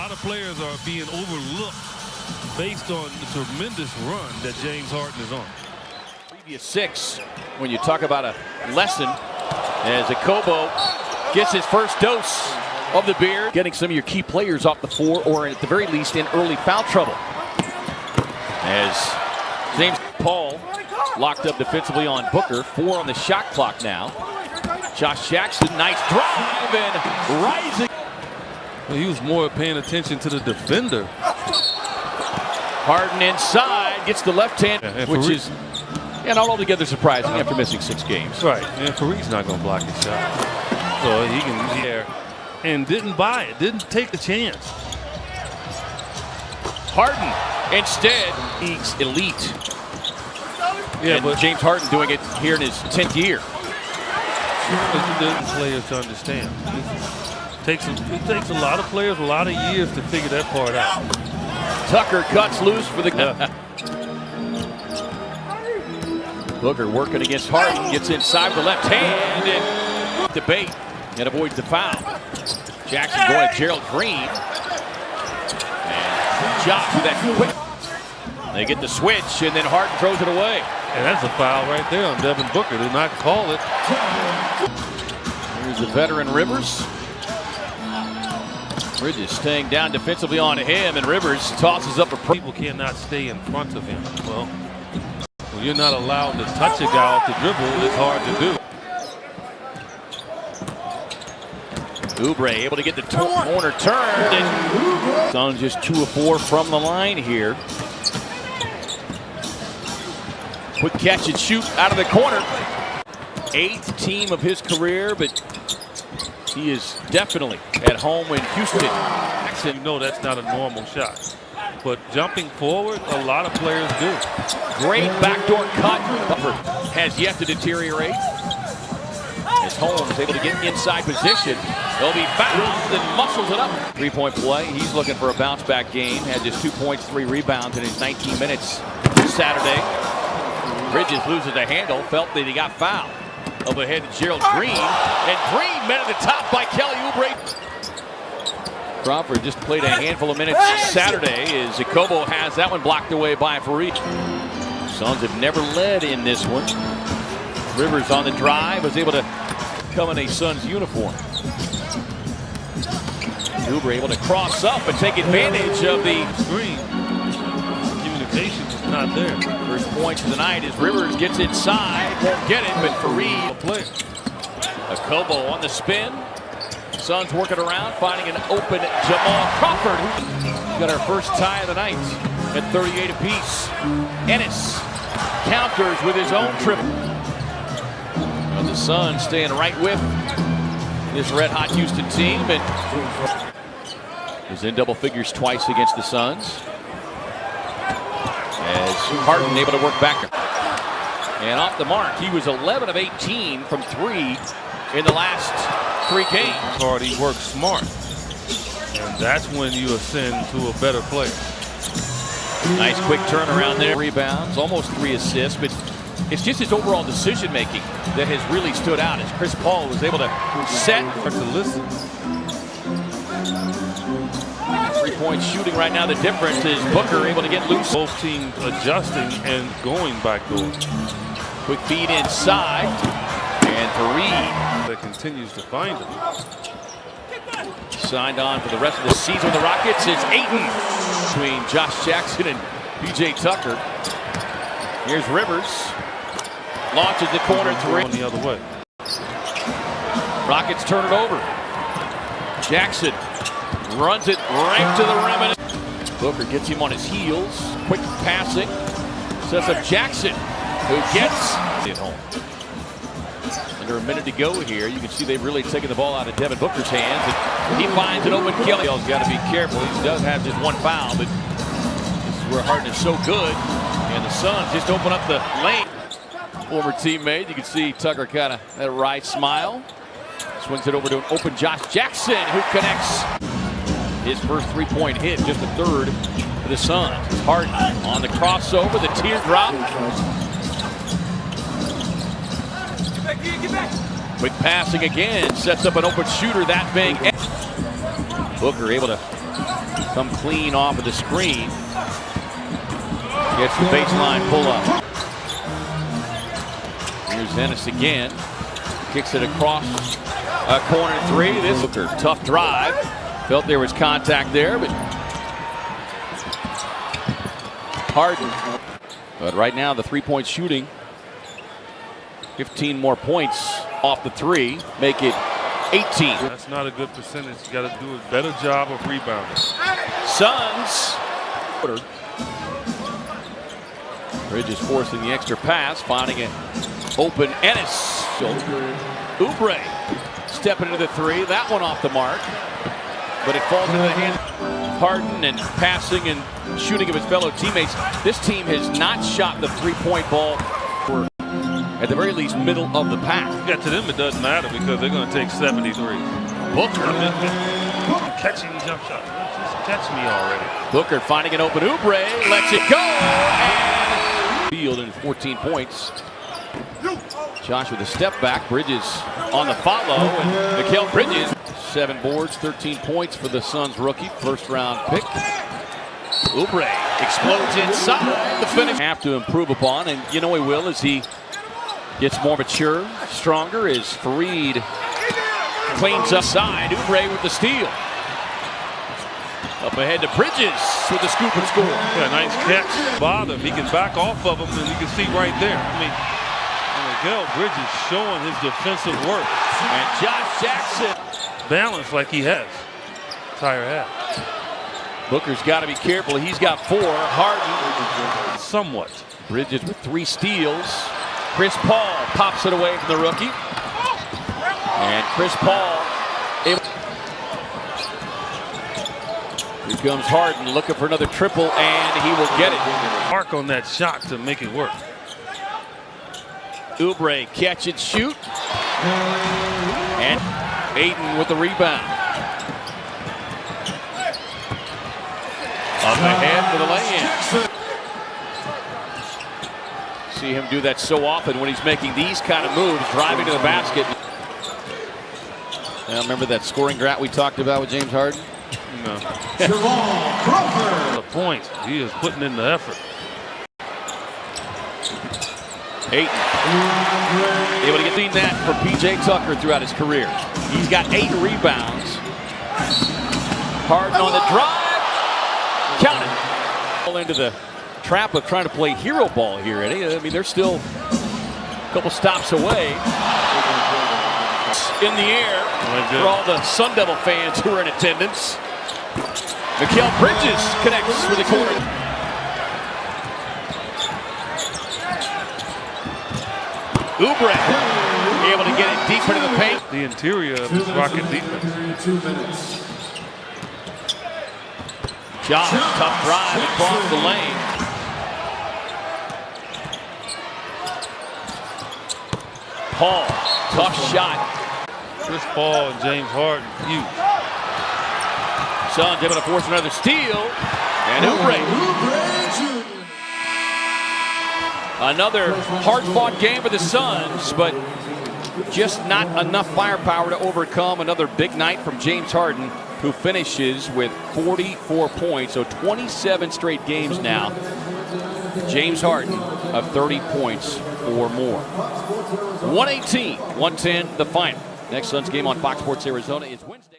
lot of players are being overlooked based on the tremendous run that James Harden is on. Previous 6, when you talk about a lesson, as Okobo gets his first dose of the beer, getting some of your key players off the floor, or at the very least in early foul trouble. As James Paul locked up defensively on Booker, 4 on the shot clock now. Josh Jackson, nice drive and rising. He was more paying attention to the defender. Harden inside, gets the left hand, which is not altogether surprising after missing 6 games. Right, and Fareed's not going to block his shot. So he can be there. And didn't buy it, didn't take the chance. Harden instead, he's elite. Yeah, and but James Harden doing it here in his 10th year. The players to understand. It takes a lot of players a lot of years to figure that part out. Tucker cuts loose for the Booker working against Harden, gets inside with the left hand and debate and avoids the foul. Jackson going to Gerald Green. And Josh with that quick. They get the switch and then Harden throws it away. And that's a foul right there on Devin Booker. Did not call it. Here's the veteran Rivers. Bridges staying down defensively on him, and Rivers tosses up a people cannot stay in front of him. Well, when you're not allowed to touch a guy off the dribble, it's hard to do. Oubre able to get the corner turned, and Suns just 2 of 4 from the line here. Quick catch and shoot out of the corner. 8th team of his career, but he is definitely at home in Houston. You know that's not a normal shot. But jumping forward, a lot of players do. Great backdoor cut. Buffer has yet to deteriorate. As Holmes able to get inside position. He'll be fouled and muscles it up. 3-point play. He's looking for a bounce back game. Had just 2 points, 3 rebounds in his 19 minutes Saturday. Bridges loses the handle. Felt that he got fouled. Up ahead to Gerald Green, and Green met at the top by Kelly Oubre. Crawford just played a handful of minutes Saturday as Okobo has that one blocked away by Fareed. Suns have never led in this one. Rivers on the drive was able to come in a Suns uniform. Oubre able to cross up and take advantage of the screen. Communication is not there. First point of the night as Rivers gets inside, won't get it, but Fareed play. Okobo on the spin. Suns working around, finding an open Jamal Crawford. Got our first tie of the night at 38 apiece. Ennis counters with his own triple. And the Suns staying right with this red-hot Houston team. And is in double figures twice against the Suns. As Harden able to work back. And off the mark, he was 11 of 18 from 3 in the last 3 games. Hardy works smart. And that's when you ascend to a better player. Nice quick turnaround there. Rebounds, almost 3 assists, but it's just his overall decision making that has really stood out as Chris Paul was able to set. To listen. 3-point shooting right now. The difference is Booker able to get loose. Both teams adjusting and going backdoor. Quick feed inside. And Fareed that continues to find him. Signed on for the rest of the season with the Rockets is Ayton between Josh Jackson and PJ Tucker. Here's Rivers. Launches the corner 3. On the other way. Rockets turn it over. Jackson runs it right to the rim. Booker gets him on his heels. Quick passing. Sets up Jackson, who gets it home. Under a minute to go here. You can see they've really taken the ball out of Devin Booker's hands. And he finds an open Kelly. He's got to be careful. He does have just 1 foul, but this is where Harden is so good. And the Suns just open up the lane. Former teammate. You can see Tucker kind of that wry smile. Swings it over to an open Josh Jackson, who connects his first 3-point hit, just the 3rd for the Suns. Harden on the crossover, the teardrop. Quick passing again, sets up an open shooter, that being Booker able to come clean off of the screen. Gets the baseline pull-up. Here's Ennis again. Kicks it across corner three. This Booker, tough drive. Felt there was contact there, but Harden. But right now the three-point shooting, 15 more points off the three, make it 18. That's not a good percentage. You got to do a better job of rebounding. Suns. Bridges forcing the extra pass, finding it open. Ennis. Oubre stepping into the three. That one off the mark, but it falls into the hands. Harden and passing and shooting of his fellow teammates. This team has not shot the three-point ball for, at the very least, middle of the pack. Yeah, to them it doesn't matter because they're going to take 73. Booker. Catching jump shot. Just catch me already. Booker finding an open Oubre, lets it go, and field in 14 points. Josh with a step back. Bridges on the follow, and Mikal Bridges. 7 boards, 13 points for the Suns rookie, first-round pick. Oubre explodes inside. The finish have to improve upon, and you know he will as he gets more mature, stronger. As Fareed cleans up side. Oubre with the steal. Up ahead to Bridges with the scoop and score. Yeah, nice catch. Bother him. He can back off of him, and you can see right there. I mean, Mikal Bridges showing his defensive work. And Josh Jackson. Balance like he has. Entire half. Booker's got to be careful. He's got 4. Harden. Somewhat. Bridges with 3 steals. Chris Paul pops it away from the rookie. And Chris Paul. Here comes Harden looking for another triple, and he will get it. Mark on that shot to make it work. Oubre catch and shoot. And Ayton with the rebound. Up ahead for the lay-in. See him do that so often when he's making these kind of moves, driving to the basket. Now remember that scoring drought we talked about with James Harden? No. The points. He is putting in the effort. Ayton able to get that for PJ Tucker throughout his career. He's got 8 rebounds. Harden on the drive. Count it. Into the trap of trying to play hero ball here, Eddie. I mean, they're still a couple stops away. In the air for all the Sun Devil fans who are in attendance. Mikal Bridges connects for the corner. Oubre able to get it deep into the paint. The interior of this Rocket defense. Josh, tough drive across the lane. Paul, tough shot. Chris Paul and James Harden, huge. Suns able to force another steal. And Oubre. Another hard-fought game for the Suns, but just not enough firepower to overcome another big night from James Harden, who finishes with 44 points, so 27 straight games now. James Harden of 30 points or more. 118-110 the final. Next Suns game on Fox Sports Arizona is Wednesday.